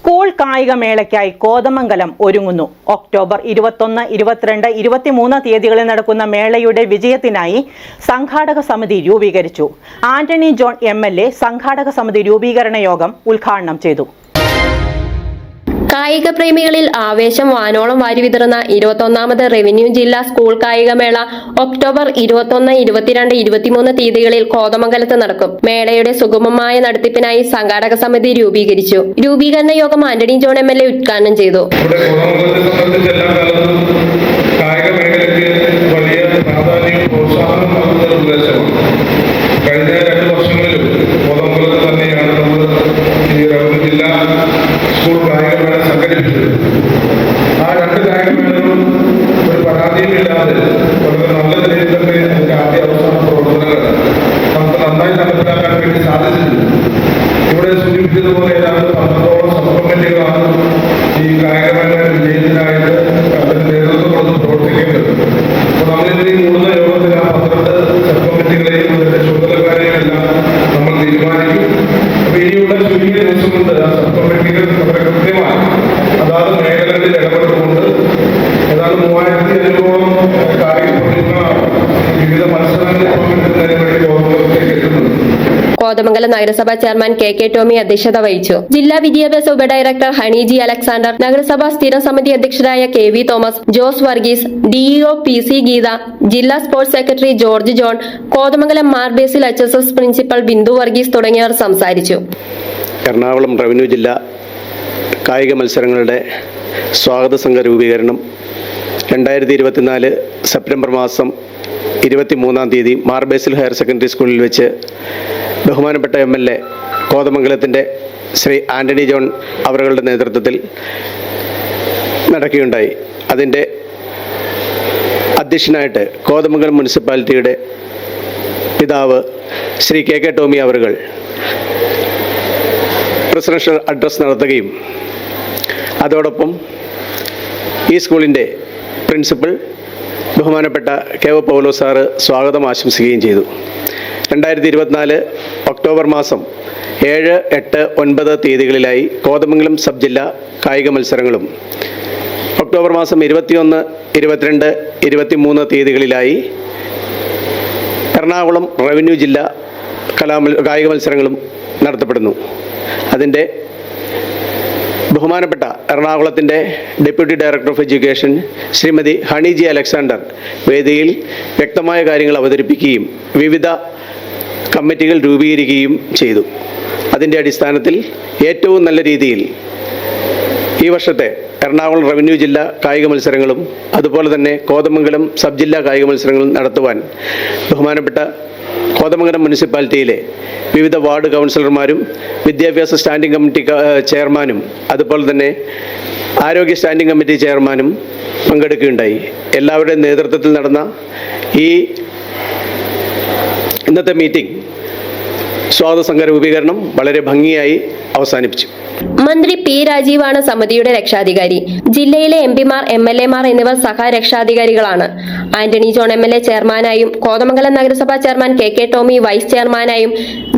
School കായികമേളയ്ക്കായി Kothamangalam ഒരുങ്ങുന്നു. October 21, 22, 23 തീയതികളിൽ നടക്കുന്ന മേളയുടെ വിജയത്തിനായി സംഘാടക സമിതി രൂപീകരിച്ചു. ആന്റണി ജോൺ MLA സംഘാടക സമിതി രൂപീകരണ യോഗം ഉദ്ഘാടനം ചെയ്തു. കായിക പ്രേമികളിൽ ആവേശം വാനോളം വാരിവിതറുന്ന 21ാമത് റവന്യൂ ജില്ലാ സ്കൂൾ കായികമേള ഒക്ടോബർ 21, 22, 23 തീയതികളിൽ കോതമംഗലത്ത് നടക്കും. മേളയുടെ സുഗമമായ നടത്തിപ്പിനായി സംഘാടക സമിതി രൂപീകരിച്ചു. രൂപീകരണ യോഗം ആന്റണി ജോൺ MLA ഉദ്ഘാടനം ചെയ്തു. സ്കൂൾ കായികമേള സംഘടിപ്പിച്ചത് ആ രണ്ട് കായികമേളകളും ഒരു പരാതിയുമില്ലാതെ വളരെ നല്ല നിലയിൽ തന്നെ അതിന്റെ ആദ്യ അവസാന പ്രവർത്തനങ്ങൾ നമുക്ക് നന്നായി നടപ്പിലാക്കാൻ വേണ്ടി സാധിച്ചിട്ടുണ്ട്. ഇവിടെ സൂചിപ്പിച്ചതുപോലെ ഏതാണ്ട് 12ഓളം സബ് കമ്മിറ്റികളാണ് ഈ കായികമേള വിജയത്തിനായിട്ട് അതിന് നേതൃത്വം കൊടുത്ത് പ്രവർത്തിക്കേണ്ടത്. അപ്പോൾ നമ്മളിതിൽ കൂടുന്ന യോഗത്തിൽ ആ 12 സബ് കമ്മിറ്റികളെയും അതിന്റെ ചുമതലക്കാരെയും എല്ലാം നമ്മൾ തീരുമാനിക്കും. അപ്പൊ ഇനിയുള്ള ചുരുങ്ങിയ ദിവസം കൊണ്ട് ആ സബ് കമ്മിറ്റികൾ വളരെ കൃത്യമായി അതാത് മേഖലകളിൽ ഇടപെട്ടുകൊണ്ട് ഏതാണ്ട് 3500ഓളം കായിക പ്രതിഭകളാണ് വിവിധ മത്സരങ്ങളിൽ പങ്കെടുക്കുന്നതിന് വേണ്ടി കോതമംഗലത്തേക്ക് എത്തുന്നത്. കോതമംഗലം നഗരസഭാ ചെയർമാൻ KK ടോമി അധ്യക്ഷത വഹിച്ചു. ജില്ലാ വിദ്യാഭ്യാസ ഉപഡയറക്ടർ ഹണി ജി അലക്സാണ്ടർ, നഗരസഭാ സ്ഥിരം സമിതി അധ്യക്ഷരായ KV Thomas, Jose Varghese, DEO PC Geetha, ജില്ലാ sports secretary George John, Kothamangalam Mar Basil HSS principal Bindu Varghese തുടങ്ങിയവർ സംസാരിച്ചു. എറണാകുളം റവന്യൂ ജില്ലാ കായിക മത്സരങ്ങളുടെ സ്വാഗത സംഘ രൂപീകരണം 2024 സെപ്റ്റംബർ മാസം 23-ാം തീയതി മാർ ബേസിൽ ഹയർ സെക്കൻഡറി സ്കൂളിൽ വെച്ച് ബഹുമാനപ്പെട്ട MLA കോതമംഗലത്തിൻ്റെ ശ്രീ ആന്റണി ജോൺ അവരുടെ നേതൃത്വത്തിൽ നടക്കുകയുണ്ടായി. അതിൻ്റെ അധ്യക്ഷനായിട്ട് കോതമംഗലം മുനിസിപ്പാലിറ്റിയുടെ പിതാവ് ശ്രീ KK ടോമി അവറുകൾ പ്രസിഡൻഷ്യൽ അഡ്രസ് നടത്തുകയും അതോടൊപ്പം ഈ സ്കൂളിൻ്റെ പ്രിൻസിപ്പൽ ബഹുമാനപ്പെട്ട KV പൗലോ സാറ് സ്വാഗതം ആശംസിക്കുകയും ചെയ്തു. 2024 ഒക്ടോബർ മാസം 7, 8, 9 തീയതികളിലായി കോതമംഗലം സബ് ജില്ലാ കായിക മത്സരങ്ങളും ഒക്ടോബർ മാസം 21, 22, 23 തീയതികളിലായി എറണാകുളം റവന്യൂ ജില്ലാ കായിക മത്സരങ്ങളും നടത്തപ്പെടുന്നു. അതിൻ്റെ ബഹുമാനപ്പെട്ട എറണാകുളത്തിൻ്റെ deputy director of education Shrimati Honey G Alexander വേദിയിൽ വ്യക്തമായ കാര്യങ്ങൾ അവതരിപ്പിക്കുകയും വിവിധ കമ്മിറ്റികൾ രൂപീകരിക്കുകയും ചെയ്തു. അതിൻ്റെ അടിസ്ഥാനത്തിൽ ഏറ്റവും നല്ല രീതിയിൽ ഈ വർഷത്തെ എറണാകുളം റവന്യൂ ജില്ലാ കായിക മത്സരങ്ങളും അതുപോലെ തന്നെ കോതമംഗലം സബ് ജില്ലാ കായിക മത്സരങ്ങളും നടത്തുവാൻ ബഹുമാനപ്പെട്ട കോതമംഗലം മുനിസിപ്പാലിറ്റിയിലെ വിവിധ വാർഡ് കൗൺസിലർമാരും വിദ്യാഭ്യാസ സ്റ്റാൻഡിംഗ് കമ്മിറ്റി ചെയർമാനും അതുപോലെ തന്നെ ആരോഗ്യ സ്റ്റാൻഡിംഗ് കമ്മിറ്റി ചെയർമാനും പങ്കെടുക്കുകയുണ്ടായി. എല്ലാവരുടെയും നേതൃത്വത്തിൽ നടന്ന ഈ ഇന്നത്തെ മീറ്റിംഗ് സ്വാഗത സംഘ രൂപീകരണം വളരെ ഭംഗിയായി അവസാനിപ്പിച്ചു. മന്ത്രി P. രാജീവാണ് സമിതിയുടെ രക്ഷാധികാരി. ജില്ലയിലെ MPമാർ, MLAമാർ എന്നിവർ സഹരക്ഷാധികാരികളാണ്. ആന്റണി ജോൺ MLA ചെയർമാനായും കോതമംഗലം നഗരസഭാ ചെയർമാൻ KK ടോമി വൈസ് ചെയർമാനായും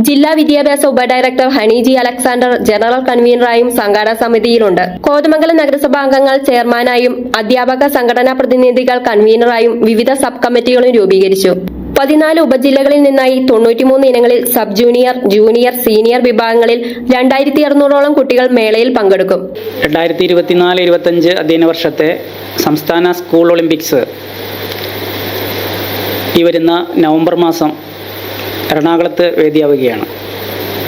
ജില്ലാ വിദ്യാഭ്യാസ ഉപഡയറക്ടർ ഹണി ജി അലക്സാണ്ടർ ജനറൽ കൺവീനറായും സംഘാടക സമിതിയിലുണ്ട്. കോതമംഗലം നഗരസഭാ അംഗങ്ങൾ ചെയർമാനായും അധ്യാപക സംഘടനാ പ്രതിനിധികൾ കൺവീനറായും വിവിധ സബ് കമ്മിറ്റികളും രൂപീകരിച്ചു. 14 ഉപജില്ലകളിൽ നിന്നായി 93 ഇനങ്ങളിൽ സബ് ജൂനിയർ, ജൂനിയർ, സീനിയർ വിഭാഗങ്ങളിൽ 2600ഓളം കുട്ടികൾ മേളയിൽ പങ്കെടുക്കും. 2024-25 അധ്യയന വർഷത്തെ സംസ്ഥാന സ്കൂൾ ഒളിമ്പിക്സ് ഈ വരുന്ന നവംബർ മാസം എറണാകുളത്ത് വേദിയാവുകയാണ്.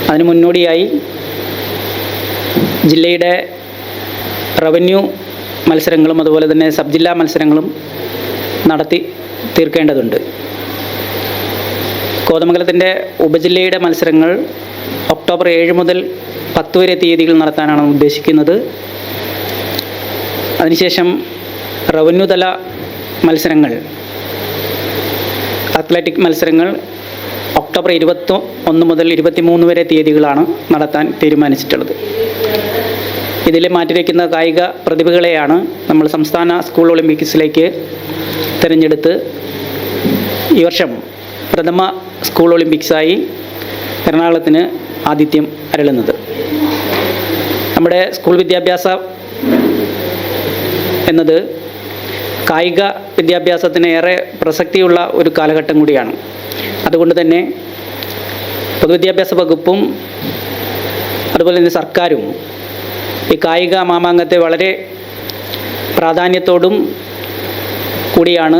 അതിനു മുന്നോടിയായി ജില്ലയുടെ റവന്യൂ മത്സരങ്ങളും അതുപോലെ തന്നെ സബ് ജില്ലാ മത്സരങ്ങളും നടത്തി തീർക്കേണ്ടതുണ്ട്. കോതമംഗലത്തിൻ്റെ ഉപജില്ലയുടെ മത്സരങ്ങൾ ഒക്ടോബർ 7 മുതൽ 10 വരെ തീയതികൾ നടത്താനാണ് ഉദ്ദേശിക്കുന്നത്. അതിനുശേഷം റവന്യൂ തല മത്സരങ്ങൾ, അത്ലറ്റിക് മത്സരങ്ങൾ ഒക്ടോബർ 21 മുതൽ 23 വരെ തീയതികളാണ് നടത്താൻ തീരുമാനിച്ചിട്ടുള്ളത്. ഇതിൽ മാറ്റിവെക്കുന്ന കായിക പ്രതിഭകളെയാണ് നമ്മൾ സംസ്ഥാന സ്കൂൾ ഒളിമ്പിക്സിലേക്ക് തിരഞ്ഞെടുത്ത് ഈ വർഷം പ്രഥമ സ്കൂൾ ഒളിമ്പിക്സായി എറണാകുളത്തിന് ആതിഥ്യം അരുളുന്നത്. നമ്മുടെ സ്കൂൾ വിദ്യാഭ്യാസം എന്നത് കായിക വിദ്യാഭ്യാസത്തിന് ഏറെ പ്രസക്തിയുള്ള ഒരു കാലഘട്ടം കൂടിയാണ്. അതുകൊണ്ട് തന്നെ പൊതുവിദ്യാഭ്യാസ വകുപ്പും അതുപോലെ തന്നെ സർക്കാരും ഈ കായിക മാമാങ്കത്തെ വളരെ പ്രാധാന്യത്തോടും കൂടിയാണ്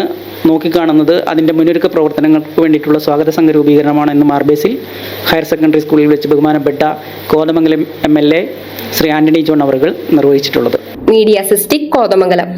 നോക്കിക്കാണുന്നത്. അതിൻ്റെ മുന്നൊരുക്ക പ്രവർത്തനങ്ങൾക്ക് വേണ്ടിയിട്ടുള്ള സ്വാഗത സംഘ രൂപീകരണമാണ് ഇന്ന് മാർബേസിൽ ഹയർ സെക്കൻഡറി സ്കൂളിൽ വെച്ച് ബഹുമാനപ്പെട്ട Kothamangalam MLA Shri Antony John അവർ നിർവഹിച്ചിട്ടുള്ളത്. മീഡിയ സിസ്റ്റിക് കോതമംഗലം.